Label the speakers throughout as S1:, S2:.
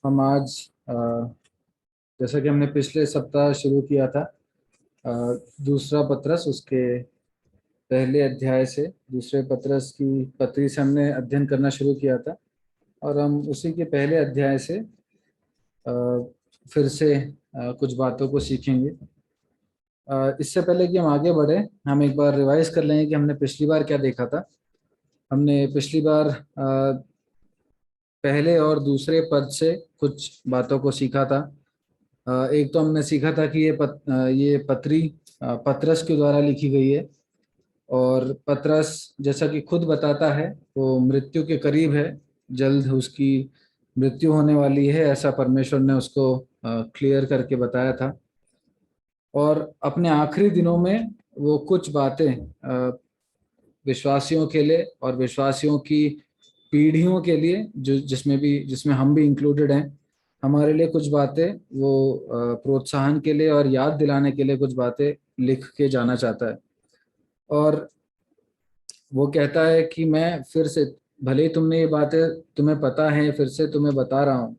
S1: हम आज जैसा कि हमने पिछले सप्ताह शुरू किया था, दूसरा पत्रस उसके पहले अध्याय से, दूसरे पत्रस की पत्री से हमने अध्ययन करना शुरू किया था और हम उसी के पहले अध्याय से फिर से कुछ बातों को सीखेंगे। इससे पहले कि हम आगे बढ़े, हम एक बार रिवाइज कर लेंगे कि हमने पिछली बार क्या देखा था। हमने पिछली बार पहले और दूसरे पद से कुछ बातों को सीखा था। एक तो हमने सीखा था कि ये पत्री पतरस के द्वारा लिखी गई है और पतरस जैसा कि खुद बताता है वो मृत्यु के करीब है, जल्द उसकी मृत्यु होने वाली है, ऐसा परमेश्वर ने उसको क्लियर करके बताया था। और अपने आखिरी दिनों में वो कुछ बातें विश्वासियों के लिए और विश्वासियों की पीढ़ियों के लिए, जो जिसमें हम भी इंक्लूडेड हैं, हमारे लिए कुछ बातें वो प्रोत्साहन के लिए और याद दिलाने के लिए कुछ बातें लिख के जाना चाहता है। और वो कहता है कि मैं फिर से, भले ही तुमने ये बातें तुम्हें पता है, फिर से तुम्हें बता रहा हूँ।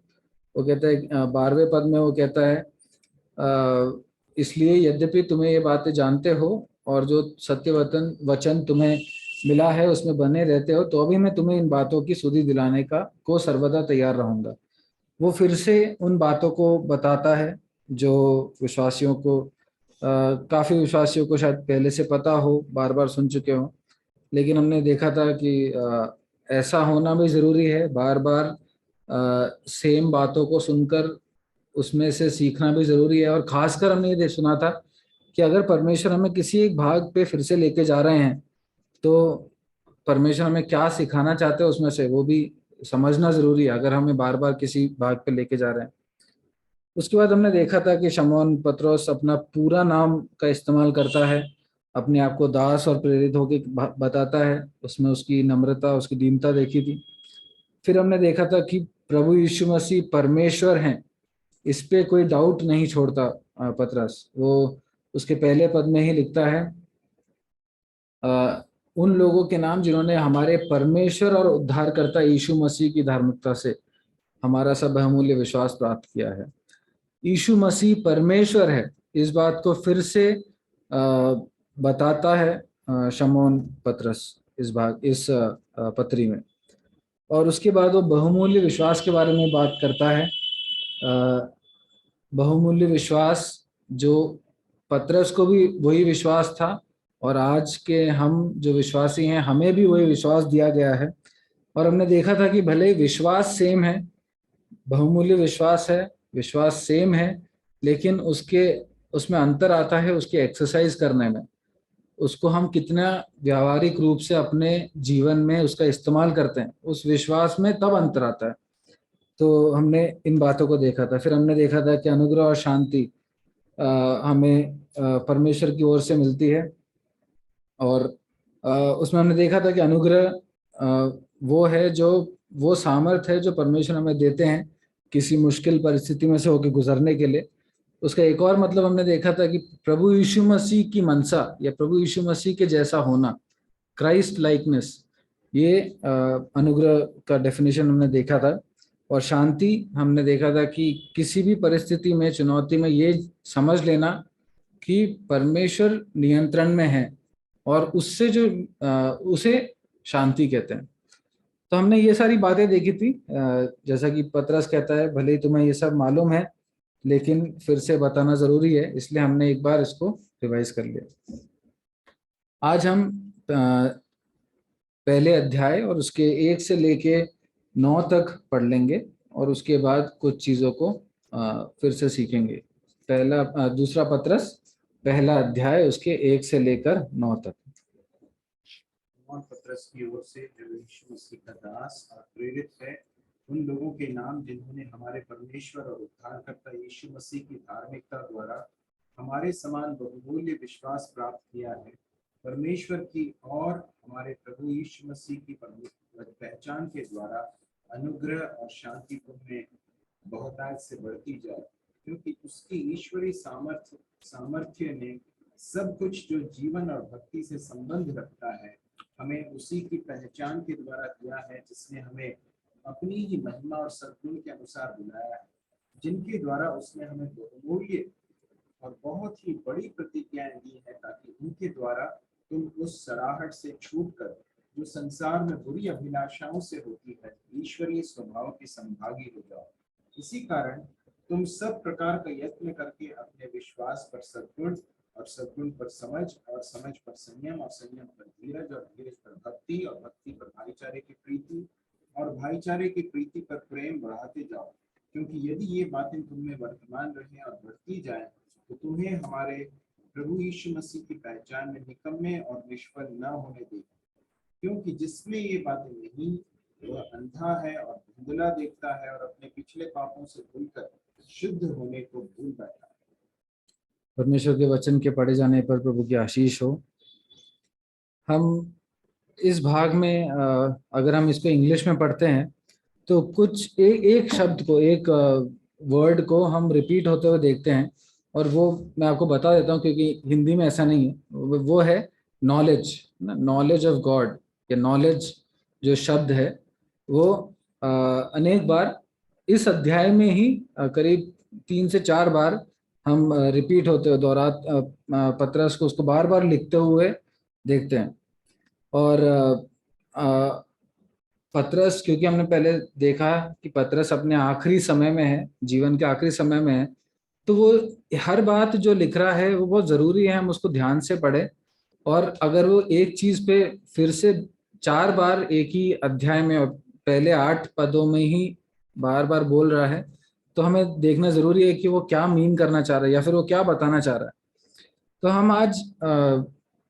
S1: वो कहता है 12वें पद में वो कहता है इसलिए यद्यपि तुम्हें ये बातें जानते हो और जो सत्य वचन तुम्हें मिला है उसमें बने रहते हो, तो अभी मैं तुम्हें इन बातों की सुधि दिलाने को सर्वदा तैयार रहूंगा। वो फिर से उन बातों को बताता है जो विश्वासियों को काफी विश्वासियों को शायद पहले से पता हो, बार बार सुन चुके हो। लेकिन हमने देखा था कि ऐसा होना भी जरूरी है, बार बार सेम बातों को सुनकर उसमें से सीखना भी जरूरी है। और खासकर हमने ये सुना था कि अगर परमेश्वर हमें किसी एक भाग पे फिर से लेके जा रहे हैं, तो परमेश्वर हमें क्या सिखाना चाहते हैं उसमें से वो भी समझना जरूरी है, अगर हमें बार बार किसी भाग पे लेके जा रहे हैं। उसके बाद हमने देखा था कि शमौन पत्रोस अपना पूरा नाम का इस्तेमाल करता है, अपने आप को दास और प्रेरित होकर बताता है, उसमें उसकी नम्रता, उसकी दीनता देखी थी। फिर हमने देखा था कि प्रभु यीशु मसीह परमेश्वर हैं, इस पे कोई डाउट नहीं छोड़ता पतरस। वो उसके पहले पद में ही लिखता है उन लोगों के नाम जिन्होंने हमारे परमेश्वर और उद्धारकर्ता यीशु मसीह की धार्मिकता से हमारा सब बहुमूल्य विश्वास प्राप्त किया है। यीशु मसीह परमेश्वर है, इस बात को फिर से बताता है शमौन पतरस इस पत्री में। और उसके बाद वो बहुमूल्य विश्वास के बारे में बात करता है। बहुमूल्य विश्वास जो पतरस को भी वही विश्वास था और आज के हम जो विश्वासी हैं हमें भी वही विश्वास दिया गया है। और हमने देखा था कि भले विश्वास सेम है, बहुमूल्य विश्वास है, विश्वास सेम है, लेकिन उसमें अंतर आता है उसके एक्सरसाइज करने में, उसको हम कितना व्यावहारिक रूप से अपने जीवन में उसका इस्तेमाल करते हैं, उस विश्वास में तब अंतर आता है। तो हमने इन बातों को देखा था। फिर हमने देखा था कि अनुग्रह और शांति हमें परमेश्वर की ओर से मिलती है। और उसमें हमने देखा था कि अनुग्रह वो है जो वो सामर्थ है जो परमेश्वर हमें देते हैं किसी मुश्किल परिस्थिति में से होकर गुजरने के लिए। उसका एक और मतलब हमने देखा था कि प्रभु यीशु मसीह की मनसा या प्रभु यीशु मसीह के जैसा होना, क्राइस्ट लाइकनेस, ये अनुग्रह का डेफिनेशन हमने देखा था। और शांति हमने देखा था कि किसी भी परिस्थिति में, चुनौती में, ये समझ लेना कि परमेश्वर नियंत्रण में है और उससे जो उसे शांति कहते हैं। तो हमने ये सारी बातें देखी थी। जैसा कि पतरस कहता है भले ही तुम्हें ये सब मालूम है, लेकिन फिर से बताना जरूरी है, इसलिए हमने एक बार इसको रिवाइज कर लिया। आज हम पहले अध्याय और उसके 1 से लेके 9 तक पढ़ लेंगे और उसके बाद कुछ चीजों को फिर से सीखेंगे। दूसरा पत्रस पहला अध्याय उसके 1 से लेकर 9 तक।
S2: पत्रस की ओर से जो यीशु मसीह का दास और प्रेरित है, उन लोगों के नाम जिन्होंने हमारे परमेश्वर और उद्धारकर्ता यीशु मसीह की धार्मिकता द्वारा हमारे समान बहुमूल्य विश्वास प्राप्त किया है, परमेश्वर की और हमारे प्रभु यीशु मसीह की पहचान के द्वारा अनुग्रह और शांति तुम्हें बहुतायत से बढ़ती जाए, क्योंकि उसकी ईश्वरीय सामर्थ्य ने सब कुछ जो जीवन और भक्ति से संबंध रखता है हमें उसी की पहचान के द्वारा दिया है, जिसने हमें अपनी ही महिमा और सद्गुण के अनुसार बुलाया है, जिनके द्वारा उसने हमें बहुमूल्य और बहुत ही बड़ी प्रतिज्ञाएं दी है, ताकि उनके द्वारा तुम उस सराहट से छूटकर जो संसार में बुरी अभिलाषाओं से होती है, ईश्वरीय स्वभाव के संभागी हो जाओ। इसी कारण तुम सब प्रकार का यत्न करके अपने विश्वास पर सद्गुण और सद्गुण पर समझ और समझ पर संयम और संयम पर धीरज और धीरज पर भक्ति और भक्ति पर भाईचारे की प्रीति और भाईचारे की प्रीति पर प्रेम बढ़ाते जाओ। क्योंकि यदि ये बातें तुम में वर्तमान रहे और बढ़ती जाए, तो तुम्हें हमारे प्रभु यीशु मसीह की पहचान में निकम्मे और निष्फल न होने देगी। क्योंकि जिसमें ये बातें नहीं, वह अंधा है और धुंधला देखता है और अपने पिछले पापों से भूलकर शुद्ध होने को भूल बैठा है।
S1: परमेश्वर के वचन के पढ़े जाने पर प्रभु की आशीष हो। हम इस भाग में अगर हम इसको इंग्लिश में पढ़ते हैं तो कुछ एक शब्द को, एक वर्ड को हम रिपीट होते हुए देखते हैं, और वो मैं आपको बता देता हूँ क्योंकि हिंदी में ऐसा नहीं है। वो है नॉलेज, नॉलेज ऑफ गॉड, या नॉलेज जो शब्द है वो अनेक बार इस अध्याय में ही करीब 3 से 4 बार हम रिपीट होते हुए पतरस को उसको बार बार लिखते हुए देखते हैं। और पतरस, क्योंकि हमने पहले देखा कि पतरस अपने आखिरी समय में है, जीवन के आखिरी समय में है, तो वो हर बात जो लिख रहा है वो बहुत जरूरी है हम उसको ध्यान से पढ़े। और अगर वो एक चीज पे फिर से 4 बार एक ही अध्याय में और पहले 8 पदों में ही बार बार बोल रहा है, तो हमें देखना जरूरी है कि वो क्या मीन करना चाह रहा है या फिर वो क्या बताना चाह रहा है। तो हम आज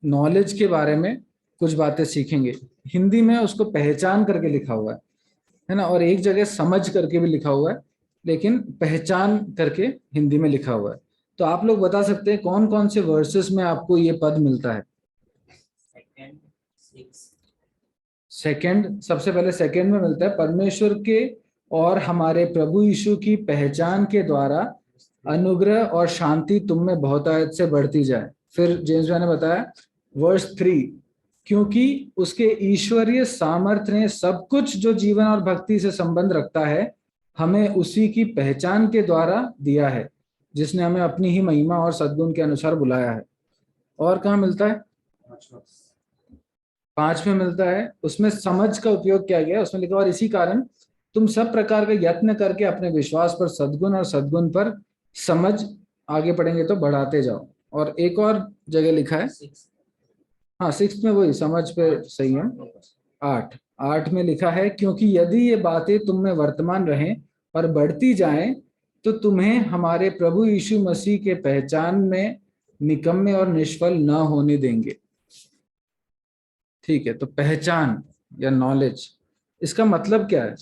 S1: नॉलेज के बारे में कुछ बातें सीखेंगे। हिंदी में उसको पहचान करके लिखा हुआ है ना, और एक जगह समझ करके भी लिखा हुआ है, लेकिन पहचान करके हिंदी में लिखा हुआ है। तो आप लोग बता सकते हैं कौन कौन से वर्सेस में आपको ये पद मिलता है? सेकंड, सबसे पहले सेकंड में मिलता है, परमेश्वर के और हमारे प्रभु यीशु की पहचान के द्वारा अनुग्रह और शांति तुम में बहुतायत से बढ़ती जाए। फिर जेम्स भाई ने बताया वर्स 3, क्योंकि उसके ईश्वरीय सामर्थ्य ने सब कुछ जो जीवन और भक्ति से संबंध रखता है हमें उसी की पहचान के द्वारा दिया है, जिसने हमें अपनी ही महिमा और सद्गुण के अनुसार बुलाया है। और कहाँ मिलता है? 5 में मिलता है, उसमें समझ का उपयोग किया गया। उसमें लिखा और इसी कारण तुम सब प्रकार का यत्न करके अपने विश्वास पर सद्गुण और सद्गुण पर समझ, आगे पढ़ेंगे तो बढ़ाते जाओ। और एक और जगह लिखा है, हाँ 6 में वही समझ पे संयम। 8 में लिखा है, क्योंकि यदि ये बातें तुम में वर्तमान रहें और बढ़ती जाएं, तो तुम्हें हमारे प्रभु यीशु मसीह के पहचान में निकम्मे और निष्फल न होने देंगे। ठीक है, तो पहचान या नॉलेज, इसका मतलब क्या है?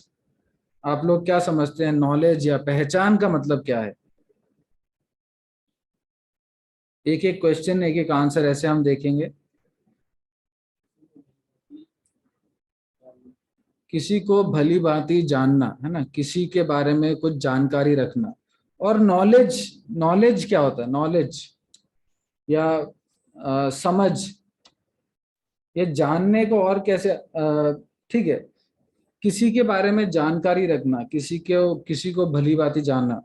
S1: आप लोग क्या समझते हैं? नॉलेज या पहचान का मतलब क्या है? एक एक क्वेश्चन, एक एक आंसर, ऐसे हम देखेंगे। किसी को भली भांति जानना, है ना, किसी के बारे में कुछ जानकारी रखना। और नॉलेज, नॉलेज क्या होता है? नॉलेज या समझ, ये जानने को और कैसे, ठीक है, किसी के बारे में जानकारी रखना, किसी को भली भांति जानना।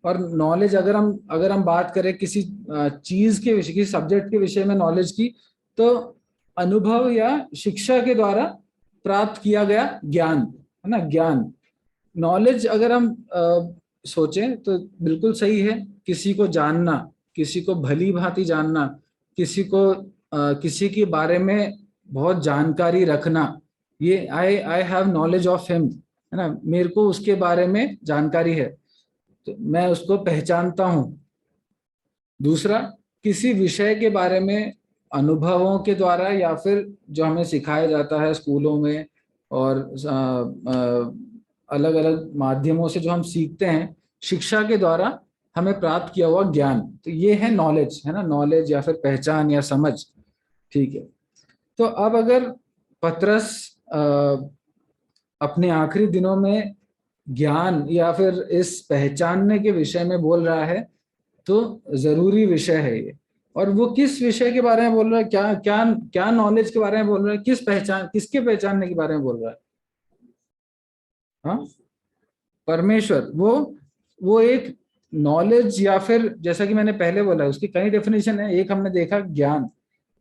S1: और नॉलेज, अगर हम बात करें किसी चीज के विषय, किसी सब्जेक्ट के विषय में नॉलेज की, तो अनुभव या शिक्षा के द्वारा प्राप्त किया गया ज्ञान, है ना, ज्ञान। नॉलेज अगर हम सोचें तो बिल्कुल सही है, किसी को जानना, किसी को भली भांति जानना, किसी के बारे में बहुत जानकारी रखना, ये I have knowledge of him, है ना, मेरे को उसके बारे में जानकारी है, तो मैं उसको पहचानता हूं। दूसरा, किसी विषय के बारे में अनुभवों के द्वारा या फिर जो हमें सिखाया जाता है स्कूलों में और अलग अलग माध्यमों से जो हम सीखते हैं, शिक्षा के द्वारा हमें प्राप्त किया हुआ ज्ञान, तो ये है नॉलेज, है ना, नॉलेज या फिर पहचान या समझ। ठीक है, तो अब अगर पतरस अपने आखिरी दिनों में ज्ञान या फिर इस पहचानने के विषय में बोल रहा है, तो जरूरी विषय है ये। और वो किस विषय के बारे में बोल रहा है, क्या क्या क्या नॉलेज के बारे में बोल रहा है, किसके पहचानने के बारे में बोल रहा है? हाँ, परमेश्वर वो एक नॉलेज, या फिर जैसा कि मैंने पहले बोला उसकी कई डेफिनेशन है। एक हमने देखा ज्ञान,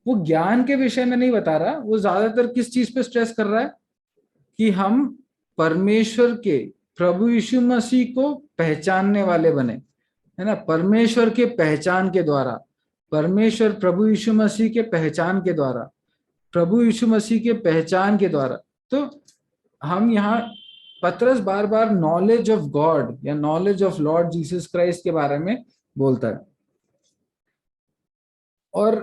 S1: वो ज्ञान के विषय में नहीं बता रहा, वो ज्यादातर किस चीज पे स्ट्रेस कर रहा है कि हम परमेश्वर के, प्रभु यीशु मसीह को पहचानने वाले बने, है ना, परमेश्वर के पहचान के द्वारा, परमेश्वर प्रभु यीशु मसीह के पहचान के द्वारा, प्रभु यीशु मसीह के पहचान के द्वारा। तो हम यहाँ, पतरस बार बार नॉलेज ऑफ गॉड या knowledge of Lord Jesus Christ के बारे में बोलता है। और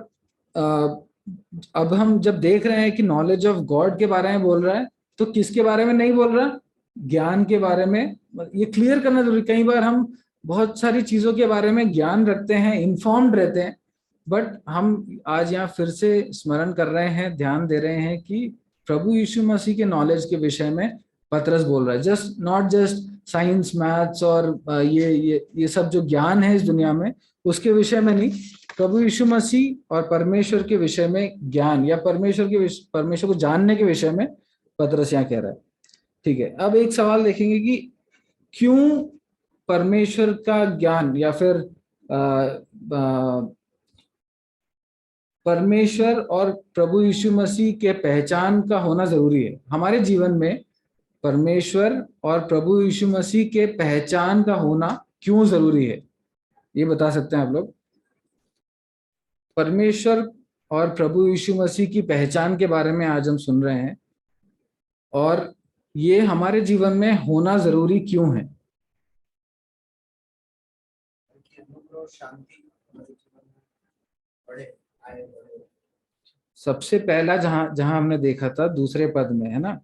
S1: अब हम जब देख रहे हैं कि नॉलेज ऑफ गॉड के बारे में बोल रहा है, तो किसके बारे में नहीं बोल रहा, ज्ञान के बारे में। ये क्लियर करना जरूरी। कई बार हम बहुत सारी चीजों के बारे में ज्ञान रखते हैं, इन्फॉर्म्ड रहते हैं, बट हम आज यहाँ फिर से स्मरण कर रहे हैं, ध्यान दे रहे हैं कि प्रभु यीशु मसीह के नॉलेज के विषय में पतरस बोल रहा है। Just not just science, maths और ये सब जो ज्ञान है इस दुनिया में, उसके विषय में नहीं, प्रभु यीशु मसीह और परमेश्वर के विषय में ज्ञान, या परमेश्वर को जानने के विषय में पतरस यहाँ कह रहा है। ठीक है, अब एक सवाल देखेंगे कि क्यों परमेश्वर का ज्ञान या फिर परमेश्वर और प्रभु यीशु मसीह के पहचान का होना जरूरी है हमारे जीवन में। परमेश्वर और प्रभु यीशु मसीह के पहचान का होना क्यों जरूरी है, ये बता सकते हैं आप लोग? परमेश्वर और प्रभु यीशु मसीह की पहचान के बारे में आज हम सुन रहे हैं, और ये हमारे जीवन में होना जरूरी क्यों है? सबसे पहला जहां जहां हमने देखा था दूसरे पद में, है ना,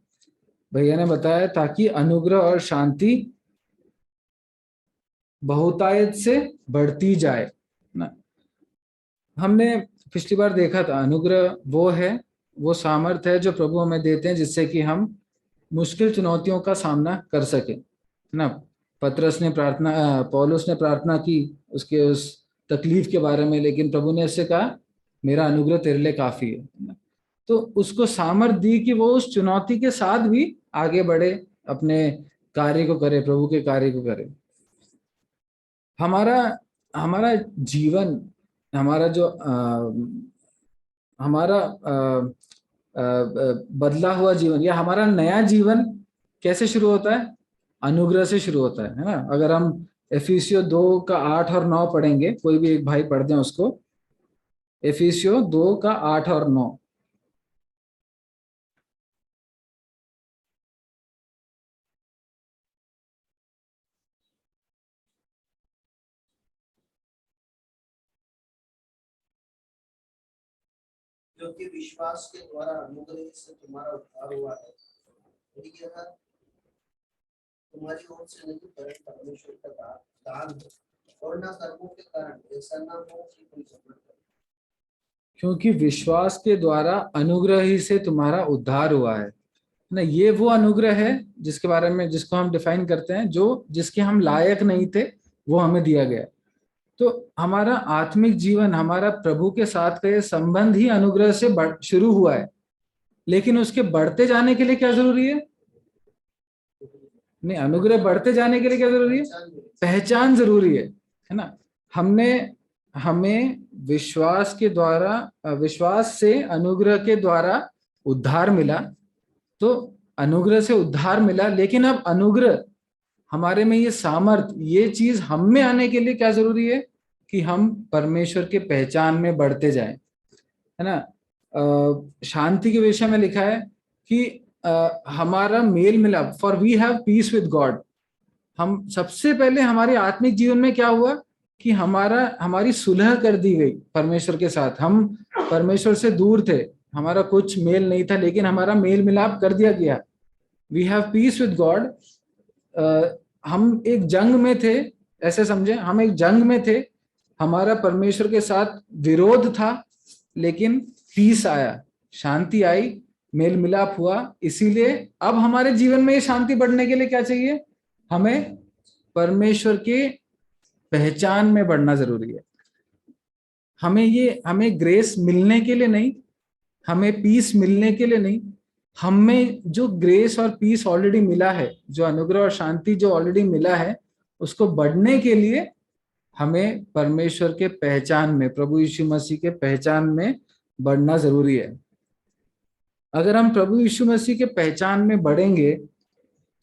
S1: भैया ने बताया ताकि अनुग्रह और शांति बहुतायत से बढ़ती जाए ना। हमने पिछली बार देखा था अनुग्रह वो है, वो सामर्थ है जो प्रभु हमें देते हैं जिससे कि हम मुश्किल चुनौतियों का सामना कर सके, है ना। पौलुस ने प्रार्थना की उसके उस तकलीफ के बारे में, लेकिन प्रभु ने उससे कहा मेरा अनुग्रह तेरे लिए काफी है ना। तो उसको सामर्थ दी कि वो उस चुनौती के साथ भी आगे बढ़े, अपने कार्य को करे, प्रभु के कार्य को करे। हमारा हमारा जीवन, हमारा जो हमारा बदला हुआ जीवन या हमारा नया जीवन कैसे शुरू होता है? अनुग्रह से शुरू होता है ना। अगर हम एफिसियो 2 का 8 और 9 पढ़ेंगे, कोई भी एक भाई पढ़ दें उसको, एफिसियो 2 का 8 और 9।
S3: जो कि विश्वास के द्वारा अनुग्रह से तुम्हारा उद्धार हुआ है, यह तुम्हारी ओर से नहीं परंतु परमेश्वर का दान है, और न कर्मों के कारण, ऐसा न हो कि कोई घमंड करे।
S1: क्योंकि विश्वास के द्वारा अनुग्रह ही से तुम्हारा उद्धार हुआ है ना। ये वो अनुग्रह है जिसके बारे में, जिसको हम डिफाइन करते हैं, जो जिसके हम लायक नहीं थे वो हमें दिया गया। तो हमारा आत्मिक जीवन, हमारा प्रभु के साथ का ये संबंध ही अनुग्रह से शुरू हुआ है, लेकिन उसके बढ़ते जाने के लिए क्या जरूरी है? नहीं, अनुग्रह बढ़ते जाने के लिए क्या जरूरी है? पहचान जरूरी है ना। हमें विश्वास के द्वारा, विश्वास से अनुग्रह के द्वारा उद्धार मिला। तो अनुग्रह से उद्धार मिला, लेकिन अब अनुग्रह हमारे में ये सामर्थ, ये चीज हम में आने के लिए क्या जरूरी है कि हम परमेश्वर के पहचान में बढ़ते जाएं, है ना। शांति के विषय में लिखा है कि हमारा मेल मिलाप, for we have peace with God. हम सबसे पहले हमारे आत्मिक जीवन में क्या हुआ कि हमारी सुलह कर दी गई परमेश्वर के साथ। हम परमेश्वर से दूर थे, हमारा कुछ मेल नहीं था, लेकिन हमारा मेल मिलाप कर दिया गया। We have peace with God. हम एक जंग में थे, ऐसे समझे, हम एक जंग में थे, हमारा परमेश्वर के साथ विरोध था, लेकिन पीस आया, शांति आई, मेल मिलाप हुआ। इसीलिए अब हमारे जीवन में ये शांति बढ़ने के लिए क्या चाहिए? हमें परमेश्वर के पहचान में बढ़ना जरूरी है। हमें ग्रेस मिलने के लिए नहीं, हमें पीस मिलने के लिए नहीं, हमें जो ग्रेस और पीस ऑलरेडी मिला है, जो अनुग्रह और शांति जो ऑलरेडी मिला है, उसको बढ़ने के लिए हमें परमेश्वर के पहचान में, प्रभु यीशु मसीह के पहचान में बढ़ना जरूरी है। अगर हम प्रभु यीशु मसीह के पहचान में बढ़ेंगे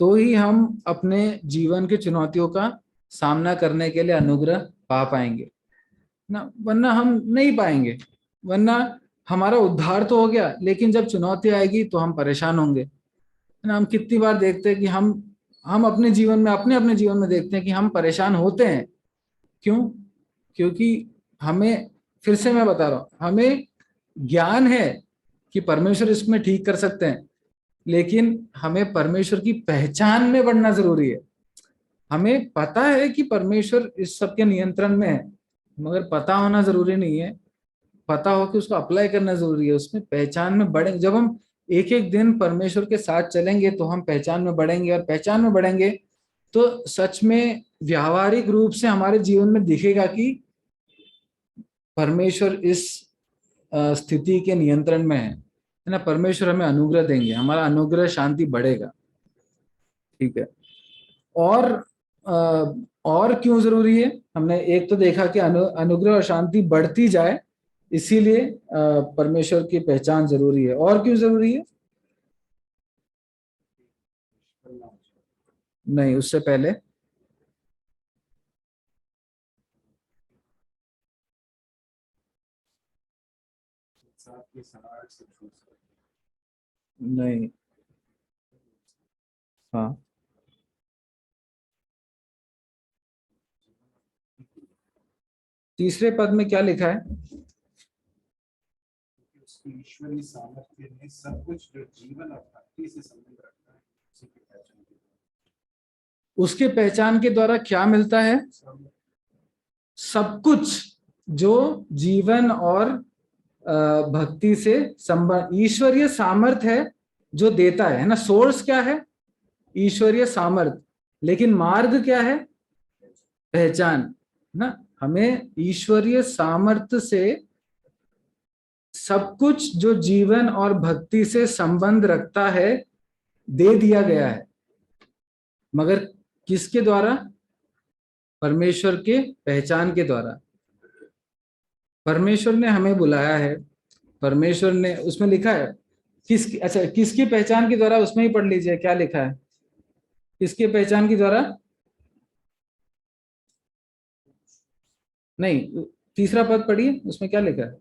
S1: तो ही हम अपने जीवन की चुनौतियों का सामना करने के लिए अनुग्रह पा पाएंगे ना, वरना हम नहीं पाएंगे। वरना हमारा उद्धार तो हो गया, लेकिन जब चुनौती आएगी तो हम परेशान होंगे, है ना। हम कितनी बार देखते हैं कि हम अपने जीवन में, अपने अपने जीवन में देखते हैं कि हम परेशान होते हैं। क्यों? क्योंकि हमें, फिर से मैं बता रहा हूं, हमें ज्ञान है कि परमेश्वर इसमें ठीक कर सकते हैं, लेकिन हमें परमेश्वर की पहचान में बढ़ना जरूरी है। हमें पता है कि परमेश्वर इस सब के नियंत्रण में है, मगर पता होना जरूरी नहीं है, पता हो कि उसको अप्लाई करना जरूरी है। उसमें पहचान में बढ़ेंगे, जब हम एक एक दिन परमेश्वर के साथ चलेंगे तो हम पहचान में बढ़ेंगे, और पहचान में बढ़ेंगे तो सच में व्यावहारिक रूप से हमारे जीवन में दिखेगा कि परमेश्वर इस स्थिति के नियंत्रण में है ना। परमेश्वर हमें अनुग्रह देंगे, हमारा अनुग्रह शांति बढ़ेगा। ठीक है। और और क्यों जरूरी है? हमने एक तो देखा कि अनुग्रह और शांति बढ़ती जाए, इसीलिए परमेश्वर की पहचान जरूरी है। और क्यों जरूरी है? नहीं, उससे पहले नहीं। हाँ, तीसरे पद में क्या लिखा है?
S2: उसकी ईश्वरीय सामर्थ्य में सब कुछ जो जीवन और भक्ति से संबंध रखता है उसी की पहचान के द्वारा।
S1: उसके पहचान के द्वारा क्या मिलता है? सब कुछ जो जीवन और भक्ति से संबंध, ईश्वरीय सामर्थ है जो देता है ना। सोर्स क्या है? ईश्वरीय सामर्थ। लेकिन मार्ग क्या है? पहचान ना। हमें ईश्वरीय सामर्थ से सब कुछ जो जीवन और भक्ति से संबंध रखता है दे दिया गया है, मगर किसके द्वारा? परमेश्वर के पहचान के द्वारा। परमेश्वर ने हमें बुलाया है, परमेश्वर ने, उसमें लिखा है किसकी, अच्छा किसकी पहचान के द्वारा, उसमें ही पढ़ लीजिए क्या लिखा है। किसके पहचान के द्वारा? नहीं, तीसरा पद पढ़िए, उसमें क्या लिखा है?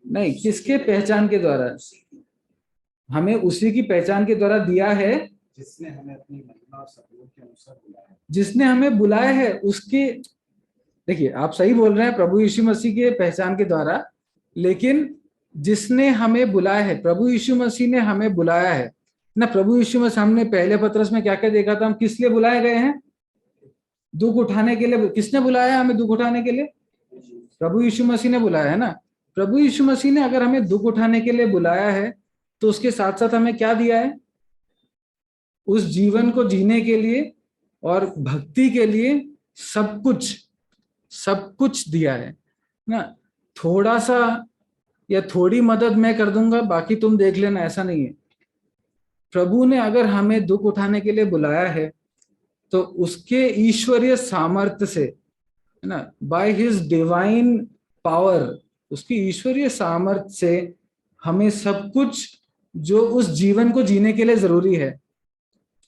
S1: नहीं, किसके पहचान के द्वारा? हमें उसी की पहचान के द्वारा दिया है
S2: जिसने हमें अपनी महिमा और सपनों के अनुसार बुलाया है।
S1: जिसने हमें बुलाया है उसके, देखिए आप सही बोल रहे हैं, प्रभु यीशु मसीह के पहचान के द्वारा, लेकिन जिसने हमें बुलाया है, प्रभु यीशु मसीह ने हमें बुलाया है ना। प्रभु यीशु मसीह, हमने पहले पत्रस में क्या क्या देखा था, हम किस लिए बुलाए गए हैं? दुख उठाने के लिए। किसने बुलाया है हमें दुख उठाने के लिए? प्रभु यीशु मसीह ने बुलाया है ना। प्रभु यीशु मसीह ने अगर हमें दुख उठाने के लिए बुलाया है तो उसके साथ साथ हमें क्या दिया है? उस जीवन को जीने के लिए और भक्ति के लिए सब कुछ दिया है ना। थोड़ा सा या थोड़ी मदद मैं कर दूंगा, बाकी तुम देख लेना, ऐसा नहीं है। प्रभु ने अगर हमें दुख उठाने के लिए बुलाया है तो उसके ईश्वरीय सामर्थ्य से, है ना, बाय हिज डिवाइन पावर, उसकी ईश्वरीय सामर्थ्य से हमें सब कुछ जो उस जीवन को जीने के लिए जरूरी है,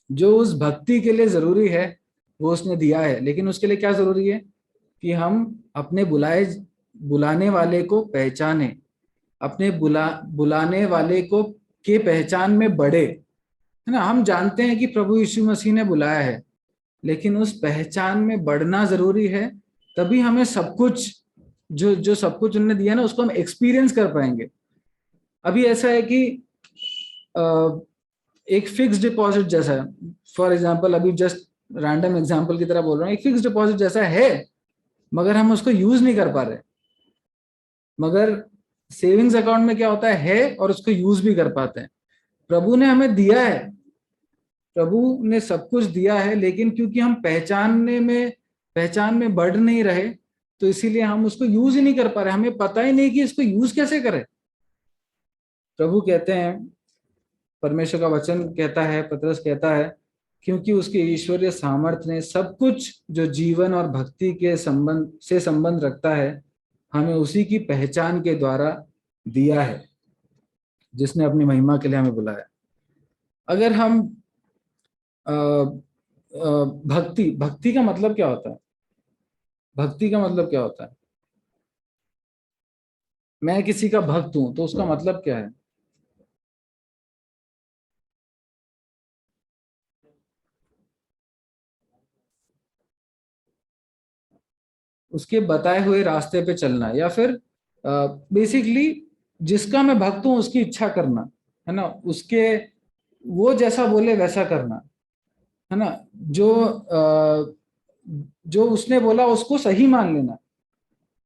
S1: जो उस भक्ति के लिए जरूरी है, वो उसने दिया है। लेकिन उसके लिए क्या जरूरी है? कि हम अपने बुलाने वाले को पहचाने, अपने बुलाने वाले को के पहचान में बढ़े, है ना। हम जानते हैं कि प्रभु यीशु मसीह ने बुलाया है, लेकिन उस पहचान में बढ़ना जरूरी है, तभी हमें सब कुछ जो सब कुछ उन्होंने दिया ना, उसको हम एक्सपीरियंस कर पाएंगे। अभी ऐसा है कि एक फिक्स डिपॉजिट जैसा है, फॉर एग्जांपल, अभी जस्ट रैंडम एग्जांपल की तरह बोल रहा हूँ, एक फिक्स डिपॉजिट जैसा है, मगर हम उसको यूज नहीं कर पा रहे। मगर सेविंग्स अकाउंट में क्या होता है और उसको यूज भी कर पाते हैं। प्रभु ने हमें दिया है, प्रभु ने सब कुछ दिया है, लेकिन क्योंकि हम पहचान में बढ़ नहीं रहे, तो इसीलिए हम उसको यूज ही नहीं कर पा रहे, हमें पता ही नहीं कि इसको यूज कैसे करें। प्रभु कहते हैं, परमेश्वर का वचन कहता है, पतरस कहता है, क्योंकि उसके ईश्वरीय सामर्थ्य ने सब कुछ जो जीवन और भक्ति के संबंध रखता है हमें उसी की पहचान के द्वारा दिया है, जिसने अपनी महिमा के लिए हमें बुलाया। अगर हम भक्ति का मतलब क्या होता है? भक्ति का मतलब क्या होता है? मैं किसी का भक्त हूं तो उसका मतलब क्या है? उसके बताए हुए रास्ते पे चलना, या फिर बेसिकली जिसका मैं भक्त हूं उसकी इच्छा करना, है ना, उसके वो जैसा बोले वैसा करना, है ना, जो उसने बोला उसको सही मान लेना।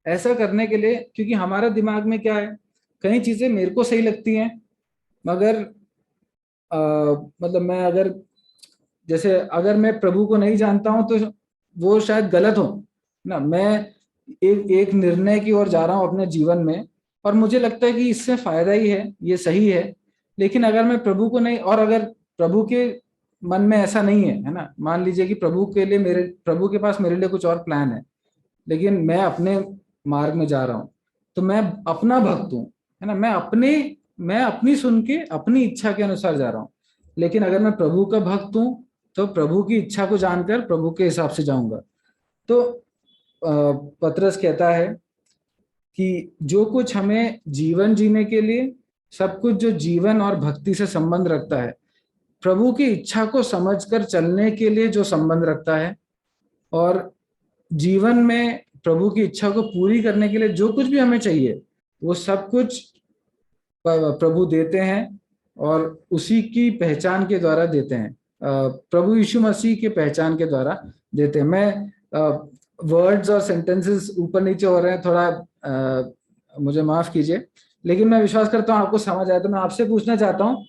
S1: ऐसा करने के लिए, क्योंकि हमारा दिमाग में क्या है, कई चीजें मेरे को सही लगती हैं, मगर मतलब मैं अगर, जैसे अगर मैं प्रभु को नहीं जानता हूं तो वो शायद गलत हो ना, मैं एक निर्णय की ओर जा रहा हूं अपने जीवन में और मुझे लगता है कि इससे फायदा ही है, ये सही है, लेकिन अगर मैं प्रभु को नहीं, और अगर प्रभु के मन में ऐसा नहीं है ना, मान लीजिए कि प्रभु के पास मेरे लिए कुछ और प्लान है, लेकिन मैं अपने मार्ग में जा रहा हूं, तो मैं अपना भक्त हूं, है ना, मैं अपनी सुन के अपनी इच्छा के अनुसार जा रहा हूं। लेकिन अगर मैं प्रभु का भक्त हूं तो प्रभु की इच्छा को जानकर प्रभु के हिसाब से जाऊंगा। तो पतरस कहता है कि जो कुछ हमें जीवन जीने के लिए, सब कुछ जो जीवन और भक्ति से संबंध रखता है, प्रभु की इच्छा को समझकर चलने के लिए जो संबंध रखता है, और जीवन में प्रभु की इच्छा को पूरी करने के लिए जो कुछ भी हमें चाहिए, वो सब कुछ प्रभु देते हैं और उसी की पहचान के द्वारा देते हैं, प्रभु यीशु मसीह के पहचान के द्वारा देते हैं। मैं वर्ड्स और सेंटेंसेस ऊपर नीचे हो रहे हैं, थोड़ा मुझे माफ कीजिए, लेकिन मैं विश्वास करता हूँ आपको समझ आया। तो मैं आपसे पूछना चाहता हूँ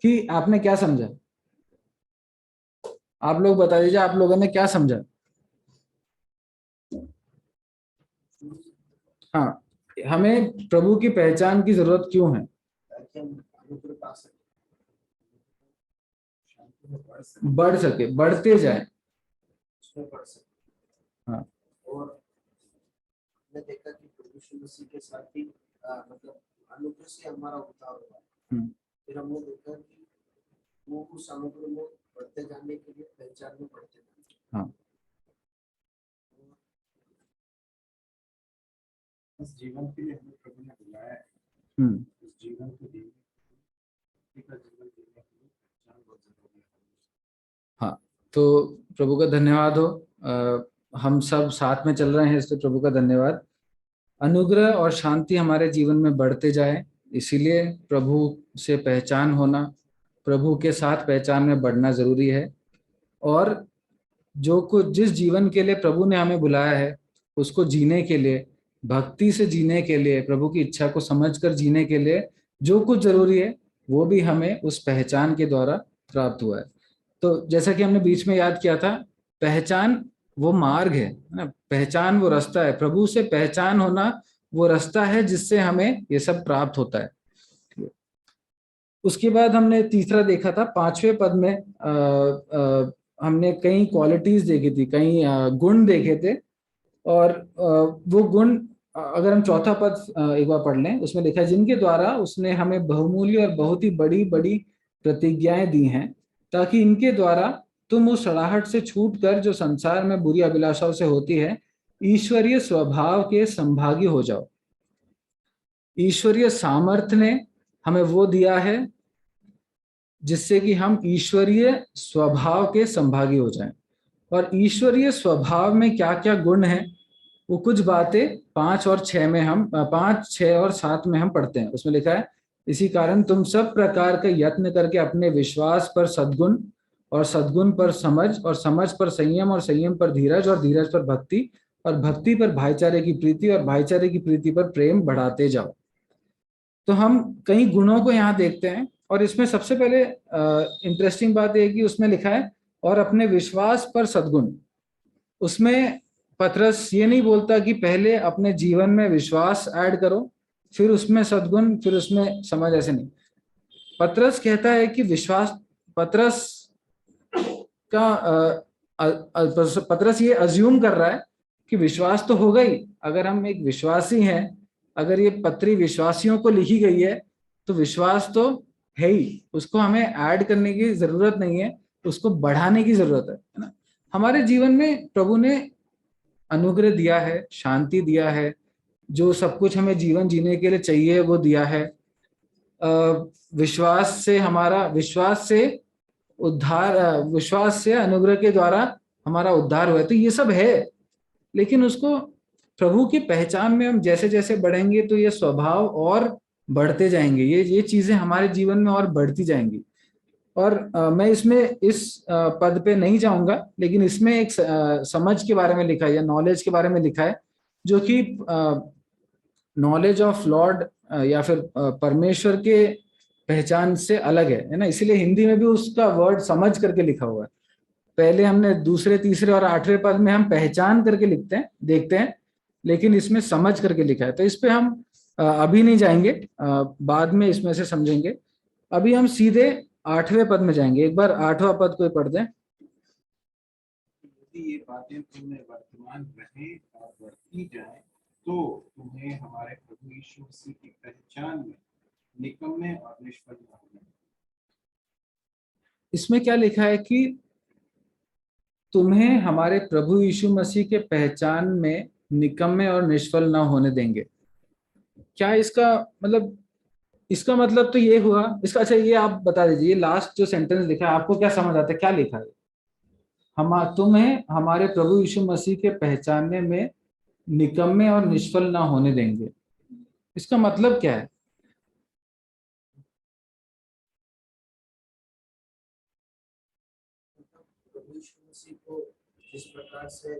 S1: कि आपने क्या समझा? आप लोग बता दीजिए, आप लोगों ने क्या समझा? हाँ, हमें प्रभु की पहचान की जरूरत क्यों है?
S3: ताकि हम अनुग्रह पा सकें,
S1: बढ़ सके, बढ़ते जाए।
S3: उसमें बढ़ सकें।
S1: हाँ,
S3: और हमने देखा कि प्रभु यीशु मसीह के साथ भी मतलब अनुग्रह से हमारा उद्धार हुआ। फिर हमने देखा कि वो उस अनुग्रह में बढ़ते जाने के लिए पहचान में बढ़ते जाने।
S1: हाँ,
S2: इस जीवन के लिए हमें प्रभु ने बुलाया है, इस जीवन को जीने का जीवन जीने के लिए पहचान बहुत जरूरी है।
S1: हाँ, तो प्रभु का धन्यवाद हो, हम सब साथ में चल रहे हैं, इसलिए प्रभु का धन्यवाद। अनुग्रह और शांति हमारे जीवन में बढ़ते जाए, इसीलिए प्रभु से पहचान होना, प्रभु के साथ पहचान में बढ़ना जरूरी है। और जो कुछ जिस जीवन के लिए प्रभु ने हमें बुलाया है, उसको जीने के लिए, भक्ति से जीने के लिए, प्रभु की इच्छा को समझकर जीने के लिए जो कुछ जरूरी है, वो भी हमें उस पहचान के द्वारा प्राप्त हुआ है। तो जैसा कि हमने बीच में याद किया था, पहचान वो मार्ग है ना, पहचान वो रास्ता है, प्रभु से पहचान होना वो रास्ता है जिससे हमें ये सब प्राप्त होता है। उसके बाद हमने तीसरा देखा था, 5वें पद में हमने कई क्वालिटीज देखी थी, कई गुण देखे थे, और वो गुण, अगर हम चौथा पद एक बार पढ़ लें, उसमें लिखा है, जिनके द्वारा उसने हमें बहुमूल्य और बहुत ही बड़ी बड़ी प्रतिज्ञाएं दी हैं, ताकि इनके द्वारा तुम उस सड़ाहट से छूटकर जो संसार में बुरी अभिलाषाओं से होती है, ईश्वरीय स्वभाव के संभागी हो जाओ। ईश्वरीय सामर्थ्य ने हमें वो दिया है जिससे कि हम ईश्वरीय स्वभाव के संभागी हो जाएं। और ईश्वरीय स्वभाव में क्या क्या गुण हैं, वो कुछ बातें 5 और 6 में हम 5, 6 और 7 में हम पढ़ते हैं। उसमें लिखा है, इसी कारण तुम सब प्रकार के यत्न करके अपने विश्वास पर सद्गुण, और सद्गुण पर समझ, और समझ पर संयम, और संयम पर धीरज, और धीरज पर भक्ति, और भक्ति पर भाईचारे की प्रीति, और भाईचारे की प्रीति पर प्रेम बढ़ाते जाओ। तो हम कई गुणों को यहाँ देखते हैं, और इसमें सबसे पहले इंटरेस्टिंग बात यह कि उसमें लिखा है, और अपने विश्वास पर सद्गुण। उसमें पतरस ये नहीं बोलता कि पहले अपने जीवन में विश्वास ऐड करो, फिर उसमें सद्गुण, फिर उसमें समझ, ऐसे नहीं। पतरस कहता है कि विश्वास, पतरस का पतरस ये अज्यूम कर रहा है कि विश्वास तो होगा ही। अगर हम एक विश्वासी हैं, अगर ये पत्री विश्वासियों को लिखी गई है, तो विश्वास तो है ही, उसको हमें ऐड करने की जरूरत नहीं है, उसको बढ़ाने की जरूरत है ना। हमारे जीवन में प्रभु ने अनुग्रह दिया है, शांति दिया है, जो सब कुछ हमें जीवन जीने के लिए चाहिए वो दिया है। विश्वास से हमारा, विश्वास से उद्धार, विश्वास से अनुग्रह के द्वारा हमारा उद्धार हुआ है, तो ये सब है। लेकिन उसको प्रभु की पहचान में हम जैसे जैसे बढ़ेंगे तो ये स्वभाव और बढ़ते जाएंगे, ये चीजें हमारे जीवन में और बढ़ती जाएंगी। और मैं इसमें इस पद पे नहीं जाऊंगा, लेकिन इसमें एक समझ के बारे में लिखा है या नॉलेज के बारे में लिखा है, जो कि नॉलेज ऑफ लॉर्ड या फिर परमेश्वर के पहचान से अलग है ना। इसीलिए हिंदी में भी उसका वर्ड समझ करके लिखा हुआ है। पहले हमने दूसरे, तीसरे और 8वें पद में हम पहचान करके लिखते हैं, देखते हैं, लेकिन इसमें समझ करके लिखा है। तो इस पे हम अभी नहीं जाएंगे, बाद में इसमें से समझेंगे। अभी हम सीधे 8वें पद में जाएंगे। एक बार 8वां पद कोई पढ़ दें।
S2: यदि ये बातें तुमने वर्तमान रहें और बढ़ती जाए, तो तुम्हें हमारे प्रभु यीशु मसीह की पहचान में निकम्मे और निष्फल न होना।
S1: इसमें क्या लिखा है कि तुम्हें हमारे प्रभु यीशु मसीह के पहचान में निकम्मे और निष्फल ना होने देंगे। क्या इसका मतलब, इसका मतलब तो ये हुआ इसका। अच्छा ये आप बता दीजिए, ये लास्ट जो सेंटेंस लिखा है आपको क्या समझ आता है, क्या लिखा है? तुम्हें हमारे प्रभु यीशु मसीह के पहचानने में निकम्मे और निष्फल ना होने देंगे, इसका मतलब क्या है?
S3: प्रभु यीशु मसीह को जिस प्रकार से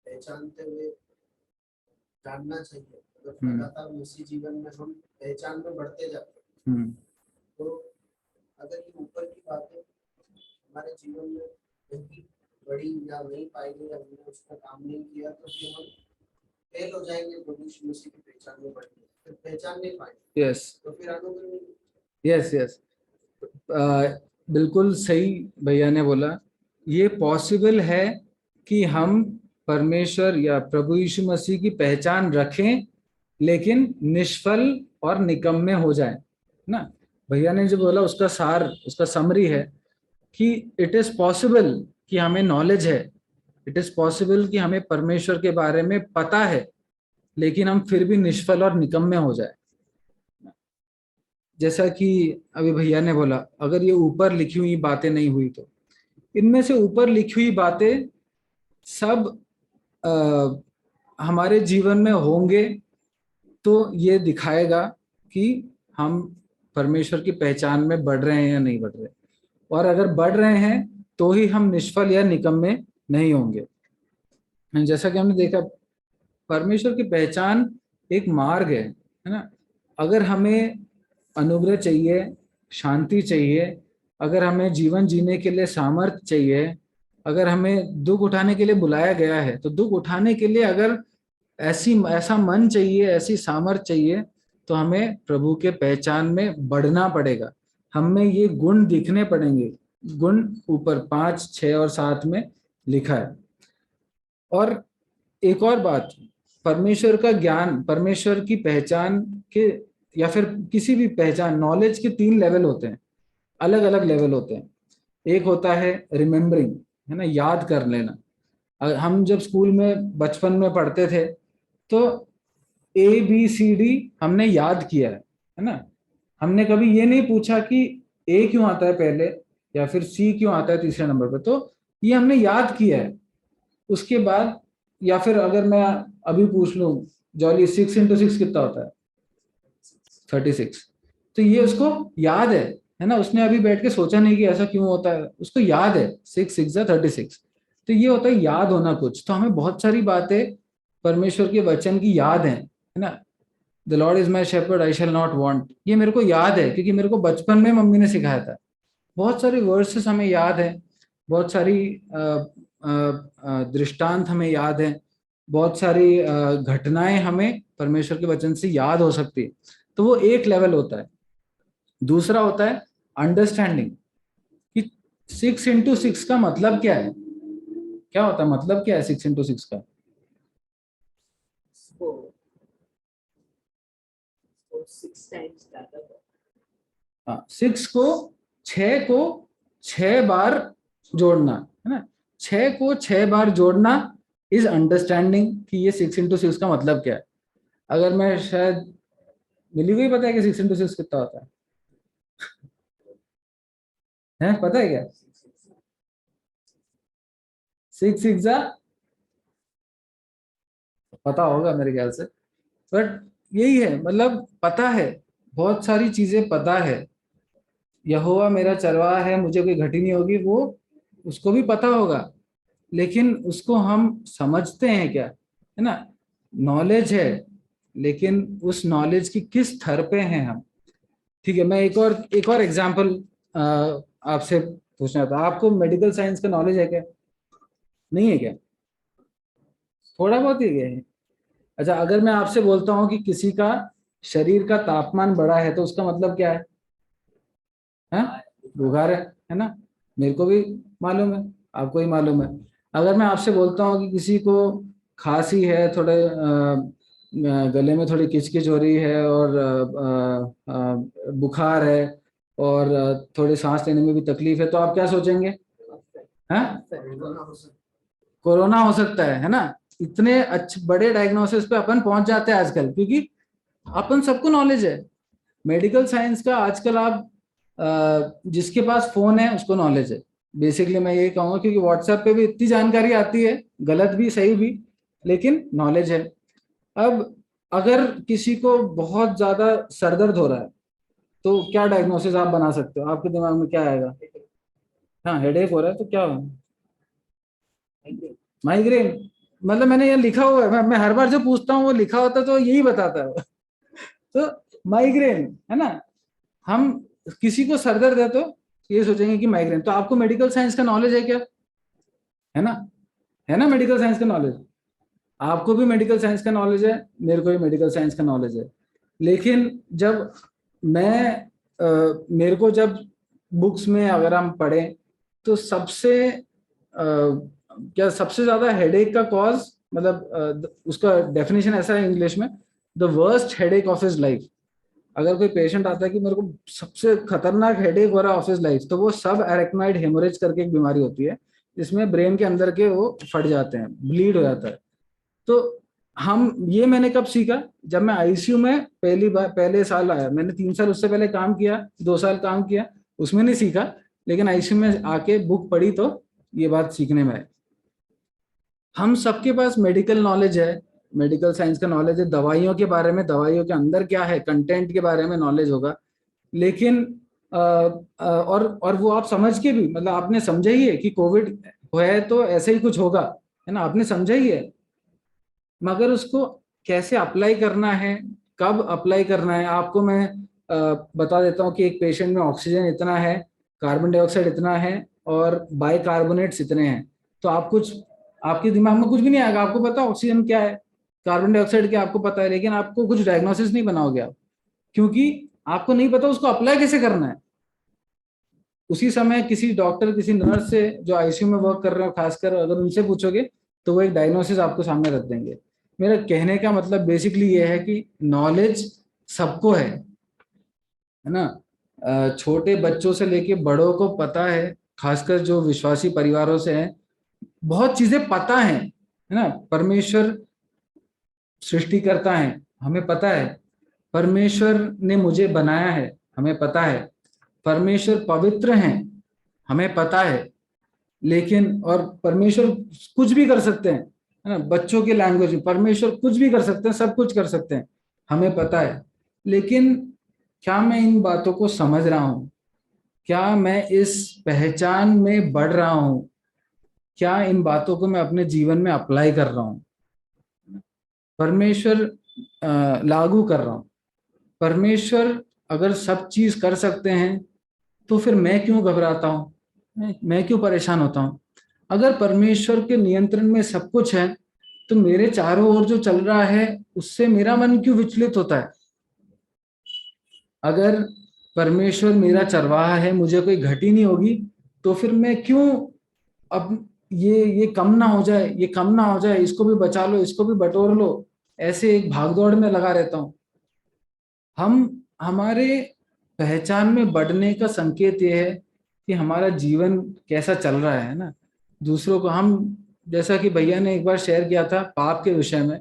S3: पहचानते हुए जानना चाहिए, अगर लगातार मसीह जीवन में हम पहचान में बढ़ते जाते हैं, तो अगर ये ऊपर की बातें हमारे जीवन में नहीं बढ़ी या नहीं पाई गई, हमने उसका काम नहीं किया, तो फिर हम फेल हो जाएंगे प्रभु यीशु मसीह की पहचान में बढ़ने, फिर पहचान नहीं पाएंगे।
S1: यस,
S3: तो फिर अनुग्रह नहीं।
S1: यस, यस, बिल्कुल सही भैया ने बोला। ये पॉसिबल है कि हम परमेश्वर या प्रभु यीशु मसीह की पहचान रखें, लेकिन निष्फल और निकम्मे हो जाए ना। भैया ने जो बोला उसका सार, उसका समरी है कि इट इज पॉसिबल कि हमें नॉलेज है, इट इज पॉसिबल कि हमें परमेश्वर के बारे में पता है, लेकिन हम फिर भी निष्फल और निकम्मे हो जाए। जैसा कि अभी भैया ने बोला, अगर ये ऊपर लिखी हुई बातें नहीं हुई, तो इनमें से ऊपर लिखी हुई बातें सब हमारे जीवन में होंगे, तो ये दिखाएगा कि हम परमेश्वर की पहचान में बढ़ रहे हैं या नहीं बढ़ रहे। और अगर बढ़ रहे हैं तो ही हम निष्फल या निकम्मे नहीं होंगे। जैसा कि हमने देखा, परमेश्वर की पहचान एक मार्ग है ना। अगर हमें अनुग्रह चाहिए, शांति चाहिए, अगर हमें जीवन जीने के लिए सामर्थ्य चाहिए, अगर हमें दुख उठाने के लिए बुलाया गया है, तो दुख उठाने के लिए अगर ऐसा मन चाहिए, ऐसी सामर्थ्य चाहिए, तो हमें प्रभु के पहचान में बढ़ना पड़ेगा। हमें ये गुण दिखने पड़ेंगे। गुण ऊपर 5, 6 और 7 में लिखा है। और एक और बात, परमेश्वर का ज्ञान, परमेश्वर की पहचान के या फिर किसी भी पहचान, नॉलेज के 3 लेवल होते हैं, अलग अलग लेवल होते हैं। एक होता है रिमेम्बरिंग, है ना, याद कर लेना। हम जब स्कूल में बचपन में पढ़ते थे तो ABCD हमने याद किया है ना। हमने कभी ये नहीं पूछा कि A क्यों आता है पहले या फिर C क्यों आता है तीसरे नंबर पर, तो ये हमने याद किया है। उसके बाद, या फिर अगर मैं अभी पूछ लूं, जॉली 6 × 6 कितना होता है? 36। तो ये उसको याद है ना। उसने अभी बैठ के सोचा नहीं कि ऐसा क्यों होता है, उसको याद है 6 × 6 = 36। तो ये होता है याद होना कुछ। तो हमें बहुत सारी बातें परमेश्वर के वचन की याद है ना। The Lord is my shepherd, I shall not want, ये मेरे को याद है क्योंकि मेरे को बचपन में मम्मी ने सिखाया था। बहुत सारे वर्सेस हमें याद है, बहुत सारी दृष्टांत हमें याद है, बहुत सारी घटनाएं हमें परमेश्वर के वचन से याद हो सकती है। तो वो एक लेवल होता है। दूसरा होता है अंडरस्टैंडिंग कि 6 into 6 का मतलब क्या है, क्या होता है, मतलब क्या है 6 into 6 का। हाँ, 6 को 6 बार जोड़ना है ना, 6 को 6 बार जोड़ना इज अंडरस्टैंडिंग कि ये 6 into 6 का मतलब क्या है। अगर मैं शायद मिली हुई पता है कि 6 into 6 कितना होता है पता है क्या? 6 6 पता होगा मेरे ख्याल से, बट यही है, मतलब पता है, बहुत सारी चीजें पता है। यहोवा मेरा चरवाहा है, मुझे कोई घटी नहीं होगी, वो उसको भी पता होगा, लेकिन उसको हम समझते हैं क्या, है ना। नॉलेज है, लेकिन उस नॉलेज की किस स्तर पे हैं हम। ठीक है, मैं एक और एग्जांपल आपसे पूछना था। आपको मेडिकल साइंस का नॉलेज है क्या? नहीं है क्या? थोड़ा बहुत ही है। अच्छा, अगर मैं आपसे बोलता हूँ कि किसी का शरीर का तापमान बढ़ा है तो उसका मतलब क्या है? हाँ, बुखार है ना। मेरे को भी मालूम है, आपको ही मालूम है। अगर मैं आपसे बोलता हूँ कि किसी को खांसी है, थोड़े गले में थोड़ी किचकिच हो रही है और बुखार है और थोड़ी सांस लेने में भी तकलीफ है, तो आप क्या सोचेंगे? हाँ, कोरोना हो सकता है ना। इतने अच्छे बड़े डायग्नोसिस पे अपन पहुंच जाते हैं आजकल, क्योंकि अपन सबको नॉलेज है मेडिकल साइंस का। आजकल आप जिसके पास फोन है उसको नॉलेज है। बेसिकली मैं यही कहूंगा, क्योंकि व्हाट्सएप पे भी इतनी जानकारी आती है, गलत भी सही भी, लेकिन नॉलेज है। अब अगर किसी को बहुत ज्यादा सर दर्द हो रहा है तो क्या डायग्नोसिस आप बना सकते हो? आपके दिमाग में क्या आएगा? हाँ, हेडेक हो रहा है तो क्या होगा? माइग्रेन। मतलब मैंने ये लिखा हुआ है, मैं हर बार जो पूछता हूँ वो लिखा होता तो यही बताता है। तो माइग्रेन है ना। हम किसी को सर दर्द है तो ये सोचेंगे कि माइग्रेन। तो आपको मेडिकल साइंस का नॉलेज है क्या? है ना, है ना, मेडिकल साइंस का नॉलेज। आपको भी मेडिकल साइंस का नॉलेज है, मेरे को भी मेडिकल साइंस का नॉलेज है। लेकिन जब मेरे को जब बुक्स में अगर हम पढ़ें तो सबसे ज्यादा हेडेक का कॉज, मतलब उसका डेफिनेशन ऐसा है इंग्लिश में, the worst headache of his life. अगर कोई पेशेंट आता है कि मेरे को सबसे खतरनाक हेडेक हो रहा है ऑफ हिज लाइफ, तो वो सब एरेक्नॉइड हेमोरेज करके एक बीमारी होती है, जिसमें ब्रेन के अंदर के वो फट जाते हैं, ब्लीड हो जाता है। तो ये मैंने कब सीखा? जब मैं आईसीयू में पहली बार पहले साल आया। मैंने 3 साल उससे पहले काम किया, 2 साल काम किया, उसमें नहीं सीखा, लेकिन आईसीयू में आके बुक पढ़ी तो ये बात सीखने में आई। हम सबके पास मेडिकल नॉलेज है, मेडिकल साइंस का नॉलेज है, दवाइयों के बारे में, दवाइयों के अंदर क्या है, कंटेंट के बारे में नॉलेज होगा। लेकिन और वो आप समझ के भी, मतलब आपने समझा ही है कि कोविड है तो ऐसे ही कुछ होगा, है ना, आपने समझा ही है। मगर उसको कैसे अप्लाई करना है, कब अप्लाई करना है, आपको मैं बता देता हूँ कि एक पेशेंट में ऑक्सीजन इतना है, कार्बन डाइऑक्साइड इतना है और बाइकार्बोनेट्स इतने हैं। तो आपके दिमाग में कुछ भी नहीं आएगा। आपको पता ऑक्सीजन क्या है, कार्बन डाइऑक्साइड क्या आपको पता है, लेकिन आपको कुछ डायग्नोसिस नहीं बनाओगे आप, क्योंकि आपको नहीं पता उसको अप्लाई कैसे करना है। उसी समय किसी डॉक्टर, किसी नर्स से जो आईसीयू में वर्क कर रहे हो खासकर, अगर उनसे पूछोगे तो वो एक डायग्नोसिस आपको सामने रख देंगे। मेरा कहने का मतलब बेसिकली ये है कि नॉलेज सबको है ना। छोटे बच्चों से लेके बड़ों को पता है, खासकर जो विश्वासी परिवारों से हैं, बहुत चीजें पता है ना। परमेश्वर सृष्टि करता है, हमें पता है। परमेश्वर ने मुझे बनाया है, हमें पता है। परमेश्वर पवित्र हैं, हमें पता है। लेकिन और परमेश्वर कुछ भी कर सकते हैं, है ना। बच्चों की लैंग्वेज में परमेश्वर कुछ भी कर सकते हैं, सब कुछ कर सकते हैं, हमें पता है। लेकिन क्या मैं इन बातों को समझ रहा हूं? क्या मैं इस पहचान में बढ़ रहा हूं? क्या इन बातों को मैं अपने जीवन में अप्लाई कर रहा हूं? परमेश्वर लागू कर रहा हूं? परमेश्वर अगर सब चीज कर सकते हैं तो फिर मैं क्यों घबराता हूँ, मैं क्यों परेशान होता हूँ? अगर परमेश्वर के नियंत्रण में सब कुछ है तो मेरे चारों ओर जो चल रहा है उससे मेरा मन क्यों विचलित होता है? अगर परमेश्वर मेरा चरवाहा है, मुझे कोई घटी नहीं होगी, तो फिर मैं क्यों अब ये कम ना हो जाए, ये कम ना हो जाए, इसको भी बचा लो, इसको भी बटोर लो, ऐसे एक भागदौड़ में लगा रहता हूं। हम हमारे पहचान में बढ़ने का संकेत ये है कि हमारा जीवन कैसा चल रहा है ना। दूसरों को हम, जैसा कि भैया ने एक बार शेयर किया था पाप के विषय में,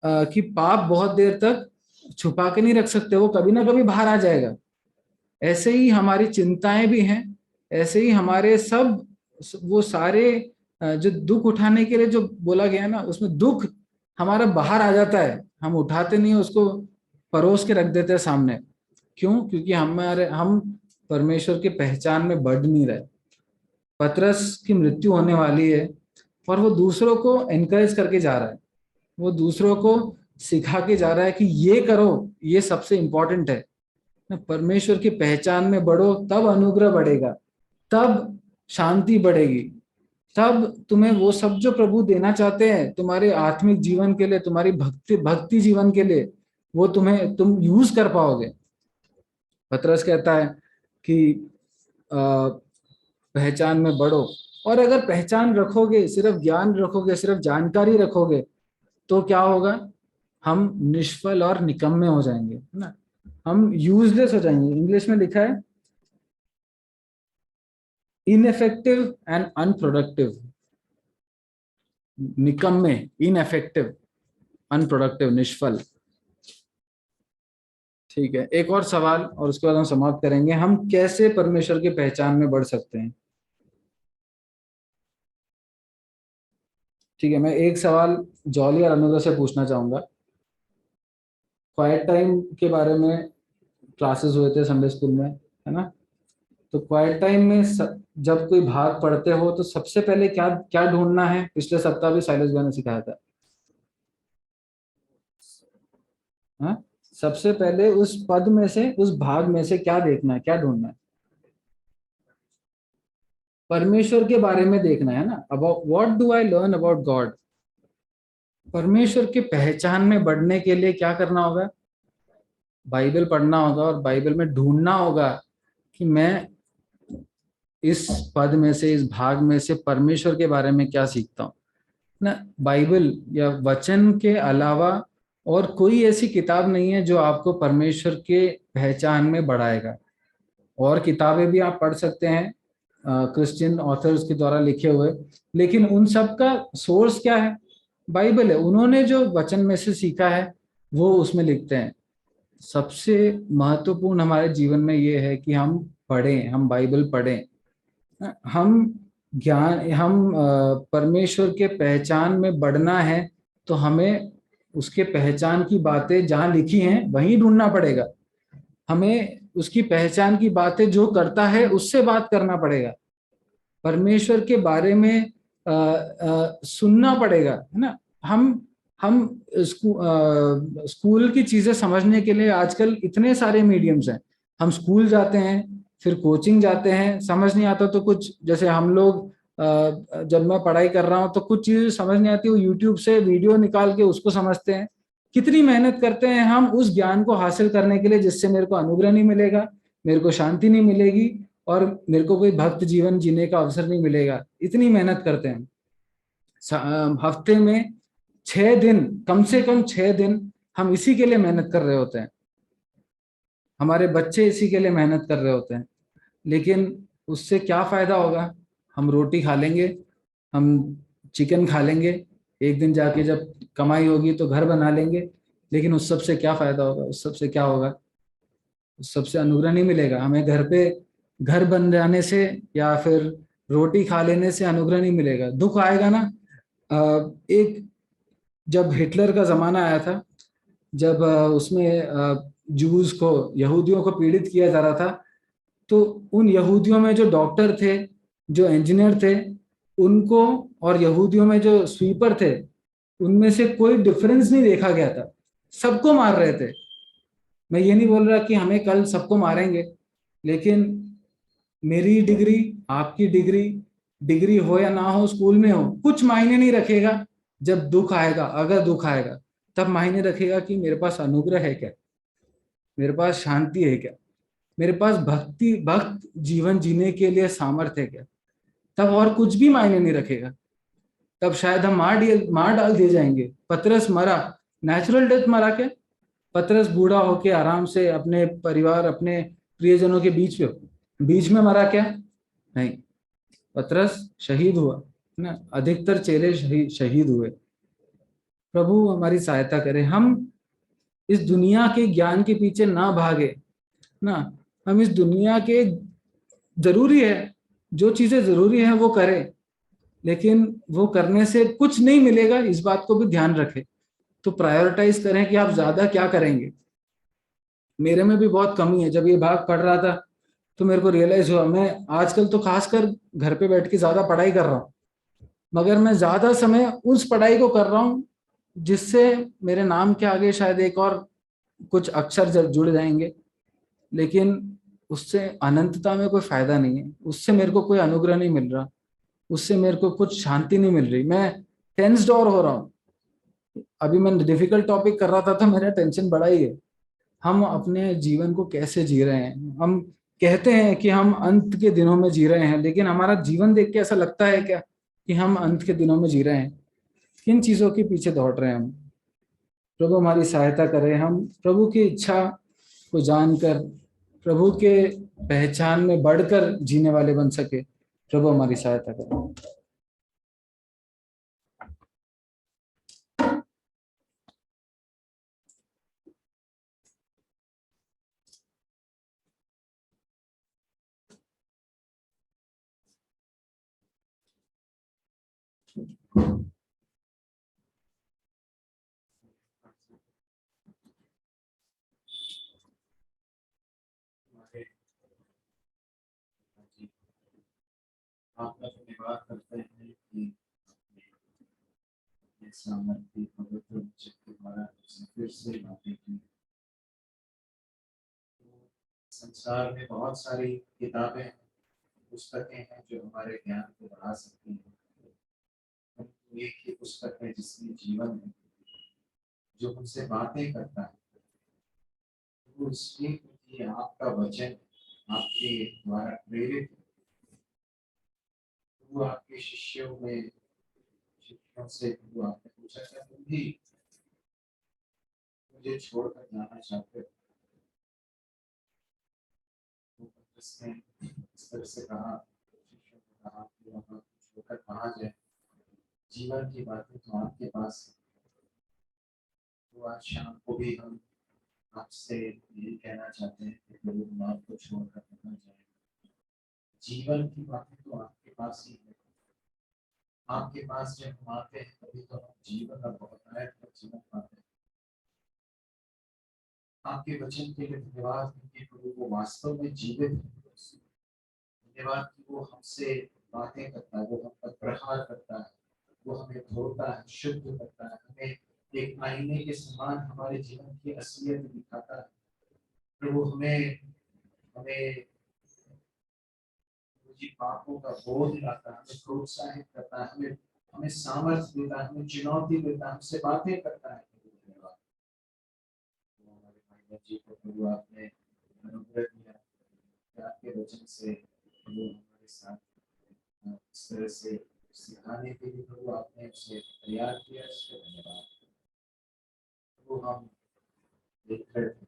S1: कि पाप बहुत देर तक छुपा के नहीं रख सकते, वो कभी ना कभी बाहर आ जाएगा। ऐसे ही हमारी चिंताएं भी हैं, ऐसे ही हमारे सब वो सारे जो दुख उठाने के लिए जो बोला गया ना, उसमें दुख हमारा बाहर आ जाता है, हम उठाते नहीं, उसको परोस के रख देते हैं सामने। क्यों? क्योंकि हम परमेश्वर की पहचान में बढ़ नहीं रहे। पतरस की मृत्यु होने वाली है और वो दूसरों को एनकरेज करके जा रहा है, वो दूसरों को सिखा के जा रहा है कि ये करो, ये सबसे इंपॉर्टेंट है। परमेश्वर की पहचान में बढ़ो, तब अनुग्रह बढ़ेगा, तब शांति बढ़ेगी, तब तुम्हें वो सब जो प्रभु देना चाहते हैं तुम्हारे आत्मिक जीवन के लिए, तुम्हारी भक्ति जीवन के लिए, वो तुम यूज कर पाओगे। पतरस कहता है कि पहचान में बढ़ो, और अगर पहचान रखोगे, सिर्फ ज्ञान रखोगे, सिर्फ जानकारी रखोगे, तो क्या होगा? हम निष्फल और निकम्मे हो जाएंगे, है ना, हम यूजलेस हो जाएंगे। इंग्लिश में लिखा है इनइफेक्टिव एंड अनप्रोडक्टिव। निकम्मे, इनइफेक्टिव, अनप्रोडक्टिव, निष्फल। ठीक है, एक और सवाल और उसके बाद हम समाप्त करेंगे। हम कैसे परमेश्वर की पहचान में बढ़ सकते हैं? ठीक है, मैं एक सवाल जॉली और अनुजा से पूछना चाहूंगा। क्वाइट टाइम के बारे में क्लासेस हुए थे संडे स्कूल में, है ना? तो क्वाइट टाइम में जब कोई भाग पढ़ते हो तो सबसे पहले क्या क्या ढूंढना है? पिछले सप्ताह भी साइलेंस भाई ने सिखाया था। हाँ, सबसे पहले उस पद में से, उस भाग में से क्या देखना है, क्या ढूंढना है? परमेश्वर के बारे में देखना है ना। About what do I learn about God. परमेश्वर की पहचान में बढ़ने के लिए क्या करना होगा? बाइबल पढ़ना होगा और बाइबल में ढूंढना होगा कि मैं इस पद में से, इस भाग में से परमेश्वर के बारे में क्या सीखता हूँ ना। बाइबल या वचन के अलावा और कोई ऐसी किताब नहीं है जो आपको परमेश्वर के पहचान में बढ़ाएगा। और किताबें भी आप पढ़ सकते हैं क्रिश्चियन ऑथर्स के द्वारा लिखे हुए, लेकिन उन सब का सोर्स क्या है? बाइबल है। उन्होंने जो वचन में से सीखा है वो उसमें लिखते हैं। सबसे महत्वपूर्ण हमारे जीवन में ये है कि हम पढ़ें, हम बाइबल पढ़ें, हम परमेश्वर के पहचान में बढ़ना है तो हमें उसके पहचान की बातें जहाँ लिखी हैं वहीं ढूंढना पड़ेगा। हमें उसकी पहचान की बातें जो करता है उससे बात करना पड़ेगा। परमेश्वर के बारे में सुनना पड़ेगा, है ना। हम स्कूल की चीजें समझने के लिए आजकल इतने सारे मीडियम्स हैं। हम स्कूल जाते हैं, फिर कोचिंग जाते हैं, समझ नहीं आता तो कुछ, जैसे हम लोग जब मैं पढ़ाई कर रहा हूँ तो कुछ चीजें समझ नहीं आती, वो यूट्यूब से वीडियो निकाल के उसको समझते हैं। कितनी मेहनत करते हैं हम उस ज्ञान को हासिल करने के लिए, जिससे मेरे को अनुग्रह नहीं मिलेगा, मेरे को शांति नहीं मिलेगी और मेरे को कोई भक्त जीवन जीने का अवसर नहीं मिलेगा। इतनी मेहनत करते हैं। हफ्ते में 6 दिन, कम से कम 6 दिन हम इसी के लिए मेहनत कर रहे होते हैं। हमारे बच्चे इसी के लिए मेहनत कर रहे होते हैं, लेकिन उससे क्या फायदा होगा? हम रोटी खा लेंगे, हम चिकन खा लेंगे, एक दिन जाके जब कमाई होगी तो घर बना लेंगे, लेकिन उस सब से क्या फायदा होगा? उस सब से क्या होगा? उस सब से अनुग्रह नहीं मिलेगा। हमें घर पे घर बन जाने से या फिर रोटी खा लेने से अनुग्रह नहीं मिलेगा, दुख आएगा ना। एक जब हिटलर का जमाना आया था, जब उसमें जूस को, यहूदियों को पीड़ित किया जा रहा था, तो उन यहूदियों में जो डॉक्टर थे, जो इंजीनियर थे, उनको, और यहूदियों में जो स्वीपर थे, उनमें से कोई डिफरेंस नहीं देखा गया था। सबको मार रहे थे। मैं ये नहीं बोल रहा कि हमें कल सबको मारेंगे, लेकिन मेरी डिग्री, आपकी डिग्री, डिग्री हो या ना हो, स्कूल में हो, कुछ मायने नहीं रखेगा। जब दुख आएगा, अगर दुख आएगा, तब मायने रखेगा कि मेरे पास अनुग्रह है क्या, मेरे पास शांति है क्या, मेरे पास भक्त जीवन जीने के लिए सामर्थ्य है क्या। तब और कुछ भी मायने नहीं रखेगा। तब शायद हम मार डाल दिए जाएंगे। पतरस मरा, नेचुरल डेथ मरा क्या? पतरस बूढ़ा होके आराम से अपने परिवार, अपने प्रियजनों के बीच में मरा क्या? नहीं, पतरस शहीद हुआ ना। अधिकतर चेले शहीद हुए। प्रभु हमारी सहायता करे, हम इस दुनिया के ज्ञान के पीछे ना भागे ना। हम इस दुनिया के, जरूरी है, जो चीजें जरूरी है वो करें, लेकिन वो करने से कुछ नहीं मिलेगा, इस बात को भी ध्यान रखें। तो प्रायोरिटाइज करें कि आप ज्यादा क्या करेंगे। मेरे में भी बहुत कमी है। जब ये भाग पढ़ रहा था तो मेरे को रियलाइज हुआ, मैं आजकल तो खासकर घर पे बैठ के ज्यादा पढ़ाई कर रहा हूँ, मगर मैं ज्यादा समय उस पढ़ाई को कर रहा हूँ जिससे मेरे नाम के आगे शायद एक और कुछ अक्षर जुड़ जाएंगे, लेकिन उससे अनंतता में कोई फायदा नहीं है। उससे मेरे को कोई अनुग्रह नहीं मिल रहा, उससे मेरे को कुछ शांति नहीं मिल रही। मैं टेंस्ड और हो रहा हूँ। अभी मैं डिफिकल्ट टॉपिक कर रहा था तो मेरा टेंशन बढ़ा ही है। हम अपने जीवन को कैसे जी रहे हैं? हम कहते हैं कि हम अंत के दिनों में जी रहे हैं, लेकिन हमारा जीवन देख के ऐसा लगता है क्या कि हम अंत के दिनों में जी रहे हैं? किन चीजों के पीछे दौड़ रहे हैं हम? प्रभु हमारी सहायता करे, हम प्रभु की इच्छा को जानकर, प्रभु के पहचान में बढ़कर जीने वाले बन सके। प्रभु हमारी सहायता करे।
S2: हमारे जी, आपका धन्यवाद करते हैं कि ये सामर्थ्य पवित्र वचन के द्वारा हमसे फिर से बातें की। संसार में बहुत सारी किताबें, पुस्तकें हैं जो हमारे ज्ञान को बढ़ा सकती हैं, परंतु एक ही पुस्तक है जिसमें जीवन है, जो हमसे बातें करता है। तो इसलिए क्योंकि आपका वचन आपके द्वारा प्रेरित है, वो आपके शिष्यों से वो आपने पूछा क्या तुम भी मुझे छोड़कर जाना चाहते हो? तो पतरस ने इस तरह से कहा, शिष्यों ने कहा कि वहाँ छोड़कर कहाँ जाए, जीवन की बातें तो आपके पास है। तो आज शाम को भी हम आपसे यही कहना चाहते हैं कि प्रभु हम आपको छोड़कर कहाँ जाए। जीवन की बातें तो आपके पास ही है। आपके पास जब हम आते हैं तभी तो हम जीवन का बहुतायत का जीवन पाते हैं। आपके वचन के लिए धन्यवाद कि प्रभु वो वास्तव में जीवित है। धन्यवाद कि वो हमसे बातें करता है, वो हम पर प्रहार करता है, वो हमें धोता है, शुद्ध करता है, हमें एक आईने के समान हमारे जीवन की असलियत दिखाता है। प्रभु हमें हमें जी पापों का बोझ लाता है, हमें प्रोत्साहित करता है, हमें हमें सामर्थ्य देता है, हमें चुनौती देता है, हमसे बातें करता है। धन्यवाद। तो हमारे भाई जी को प्रभु आपने अनुग्रह दिया कि आपके वचन से प्रभु हमारे साथ इस तरह से सिखाने के लिए प्रभु आपने उसे तैयार किया। इसके धन्यवाद। प्रभु हम देख रहे थे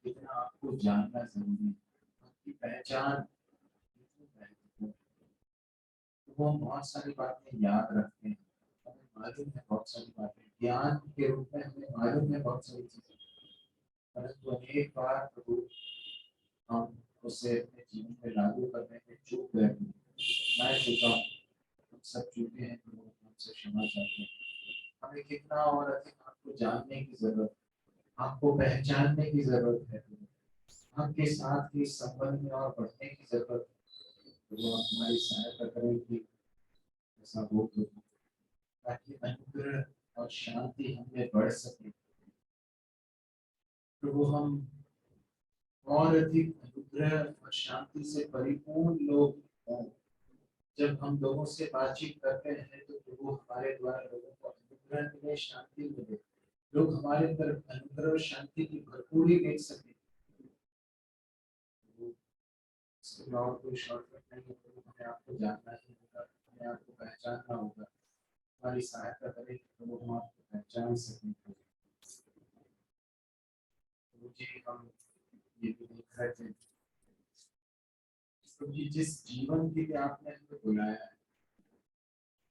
S2: कितना आपको जानना जरूरी है, आपकी पहचान कितनी महत्वपूर्ण है। वो हम बहुत सारी बातें याद रखते हैं, हमें मालूम है बहुत सारी बातें, ज्ञान के रूप में हमें मालूम है बहुत सारी चीजें, परंतु अनेक बार प्रभु हम उसे अपने जीवन में लागू करने में चूक गए। मैं चूका हूँ, हम सब चूके हैं, प्रभु हमसे क्षमा चाहते हैं। हमें कितना और अधिक आपको जानने की जरूरत, आपको पहचानने की जरूरत है, आपके साथ ही संबंध में और बढ़ने की जरूरत है। प्रभु आप हमारी सहायता करें कि ऐसा हो तो, ताकि अनुग्रह और शांति हमें बढ़ सके। प्रभु हम और अधिक अनुग्रह और शांति से परिपूर्ण लोग हों, जब हम लोगों से बातचीत करते हैं तो प्रभु हमारे द्वारा लोगों को अनुग्रह मिले, शांति मिले, लोग हमारे अंदर अनुग्रह और शांति की भरपूरी देख सके। इसके अलावा कोई शॉर्टकट नहीं है प्रभु, हमें आपको जानना ही होगा, हमें आपको पहचानना होगा। हमारी सहायता करें प्रभु, हम आपको पहचान सकें। प्रभु जी हम ये भी देख रहे थे प्रभु जी, जिस जीवन के लिए आपने हमें बुलाया है,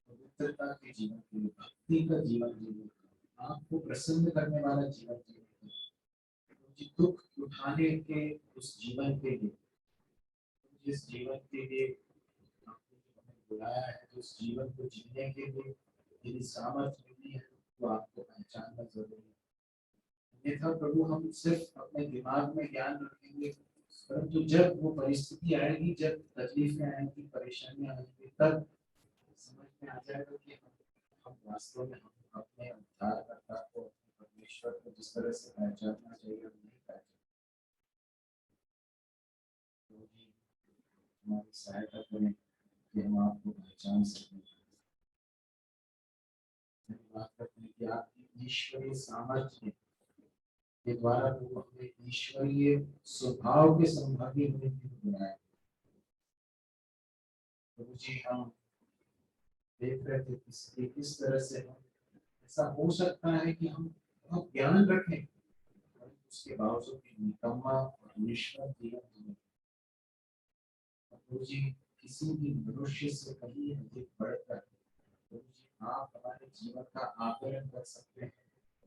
S2: पवित्रता के जीवन के लिए, भक्ति का जीवन जीवन, आपको प्रसन्न करने वाला जीवन जीवन, दुख उठाने के उस जीवन के लिए, जिस जीवन के लिए आपने हमें बुलाया है, उस जीवन को जीने के लिए यदि सामर्थ्य मिली है तो आपको पहचानना जरूरी है। अन्यथा प्रभु हम सिर्फ अपने दिमाग में ज्ञान रखेंगे, परंतु जब वो परिस्थिति आएगी, जब तकलीफें आएंगी, परेशानियां आएंगी, तब समझ में आ जाएगा कि हम वास्तव में हम अपने उद्धारकर्ता को, अपने परमेश्वर को जिस तरह से पहचानना चाहिए हम नहीं पहचान। तो ही हमारी सहायता करें कि हम आपको पहचान सकें। बात करते हैं कि आपकी ईश्वरीय सामर्थ्य के द्वारा वो हमें ईश्वरीय स्वभाव के संभागी होने के लिए बनाया। प्रभु जी हम देख रहे थे किस तरह से हम, ऐसा हो सकता है कि हम बहुत ज्ञान रखें और उसके बावजूद भी निकम्मा और निष्फल जीवन जीवन। प्रभु जी किसी भी मनुष्य से कहीं अधिक बढ़कर प्रभु जी आप हमारे जीवन का आकलन कर सकते हैं,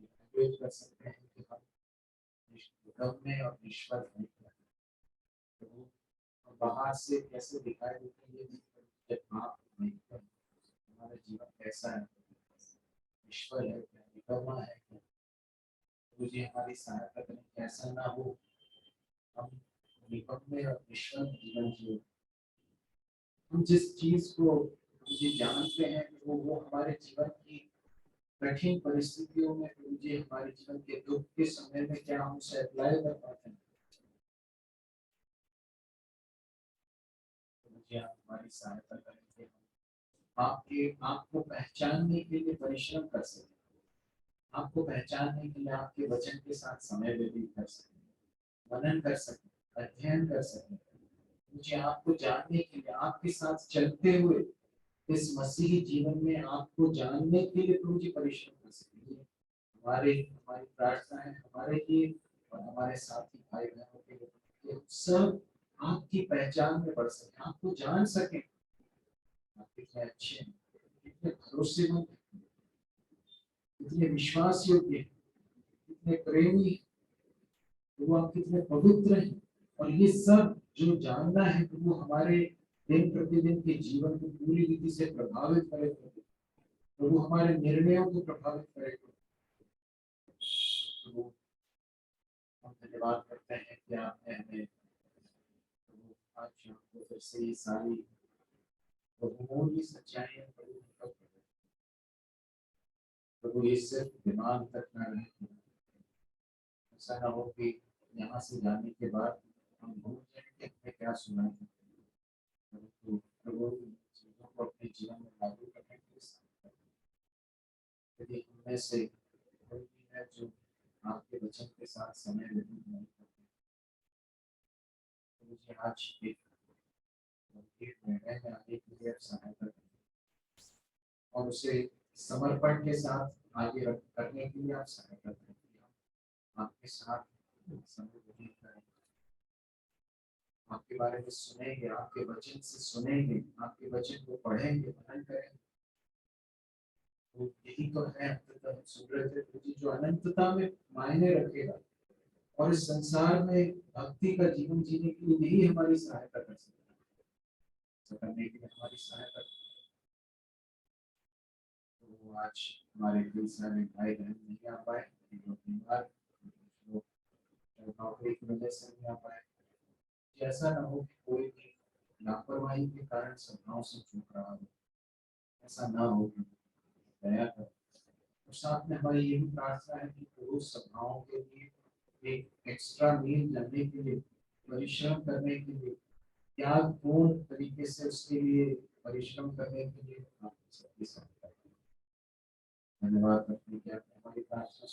S2: इवैल्यूएट कर सकते हैं कि हम निष्कम्मे और निष्फल नहीं हैं। प्रभु हम बाहर से कैसे दिखाई देते हैं, जब आप नहीं हैं हमारा जीवन कैसा है, निष्फल है क्या, निकम्मा है क्या। प्रभु जी हमारी सहायता करें कि ऐसा ना हो, हम निकम्मे और निष्फल जीवन जिए। हम जिस चीज को मुझे जानते हैं कि वो हमारे जीवन की कठिन परिस्थितियों में, मुझे हमारे जीवन के दुख के समय में क्या हम उसे अप्लाई कर पाते हैं। तो मुझे आप हमारी सहायता करेंगे, आपको पहचानने के लिए परिश्रम कर सकें, आपको पहचानने के लिए आपके वचन के साथ समय व्यतीत कर सकें, मनन कर सकें, अध्ययन कर सकें। मुझे आपको जानने के लिए, आपके साथ चलते हुए इस मसीही जीवन में आपको जानने के लिए प्रभु जी परिश्रम कर सकेंगे। हमारी प्रार्थना है हमारे लिए और हमारे साथी भाई बहनों के लिए, सब आपकी पहचान में बढ़ सके, आपको जान सके, आप कितने अच्छे हैं, कितने भरोसेमंद हैं, कितने विश्वास योग्य हैं, कितने प्रेमी हैं, वो आप कितने पवित्र हैं। और ये सब जो जानना है तो वो हमारे दिन प्रतिदिन के जीवन को पूरी रीति से प्रभावित करेगा, तो वो हमारे निर्णयों को प्रभावित करेगा। तो हम धन्यवाद करते हैं कि आपने हमें आज हमको फिर से ये सारी बहुमूल्य सच्चाइयां प्रभु ये सिर्फ दिमाग तक न रहे। ऐसा ना हो कि यहाँ से जाने के बाद हम भूल जाए कि हमने क्या सुना है। तो प्रभु चीजों को अपने जीवन में लागू करने के लिए यदि उनमें से कोई भी है जो आपके वचन के साथ समय व्यतीत नहीं करते, तो मुझे आज एक निर्णय में आने के लिए सहायता करें और उसे समर्पण के साथ आगे करने के लिए आप सहायता करें। आपके साथ समय व्यतीत करें, आपके बारे में सुनेंगे, आपके वचन से सुनेंगे, आपके वचन को पढ़ेंगे, मनन करेंगे। तो यही तो है अंततः सुन रहे थे जो अनंतता में मायने रखेगा और इस संसार में भक्ति का जीवन जीने के लिए यही हमारी सहायता कर सकता है, करने के लिए हमारी सहायता। तो आज हमारे कई सारे भाई बहन नहीं आ पाए, बीमार, नौकरी की वजह से नहीं आ पाए। ऐसा ना हो कि कोई भी लापरवाही के कारण सभाओं से चूक रहा हो, ऐसा ना हो, दया कर। और साथ में हमारी ये भी प्रार्थना है कि रोज सभाओं के लिए एक एक्स्ट्रा मील जानने के लिए, परिश्रम करने के लिए, त्यागपूर्ण तरीके से उसके लिए परिश्रम करने के लिए आप सबके साथ धन्यवाद। अपनी क्या हमारी प्रार्थना